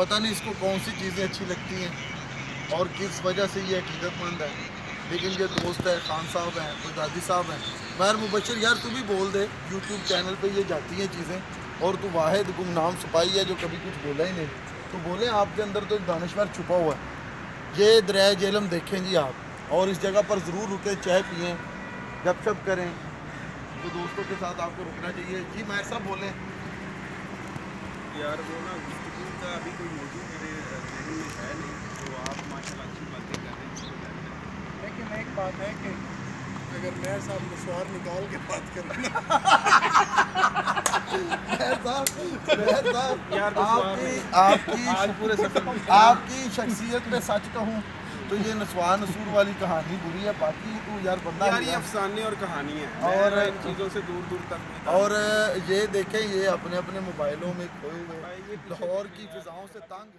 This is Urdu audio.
پتہ نہیں اس کو کون سی چیزیں اچھی لگتی ہیں اور کس وجہ سے یہ عقیدت مند ہے، لیکن یہ دوست ہے، خان صاحب ہیں، کوئی دادی صاحب ہیں. مہر مبشر یار تو بھی بول دے، یوٹیوب چینل پہ یہ جاتی ہیں چیزیں، اور تو واحد گمنام سپاہی ہے جو کبھی کچھ بولا ہی نہیں. تو بولیں آپ کے اندر تو ایک دانشور چھپا ہوا ہے. یہ دریائے جہلم دیکھیں جی آپ، اور اس جگہ پر ضرور رکیں، چائے پئیں، گپ شپ کریں. تو دوستوں کے ساتھ آپ کو رکنا چاہیے. جی مہر صاحب بولیں. یار وہ نا گفتگو کا ابھی کوئی موضوع میرے ذہن میں ہے نہیں، تو آپ ماشاء اللہ اچھی باتیں کر رہے ہیں اس کو جاری رکھیں. لیکن ایک بات ہے کہ اگر مہر صاحب نسوار نکال کے بات کریں مہر صاحب یار آپ کی شخصیت پہ سچ کہوں تو یہ نسوار نسور والی کہانی بری ہے، باقی تو یار بندہ یار یہ افسانے اور کہانی ہے، اور ان چیزوں سے دور دور تک. اور یہ دیکھیں یہ اپنے اپنے موبائلوں میں کھوئے ہوئے لاہور کی فضاؤں سے تنگ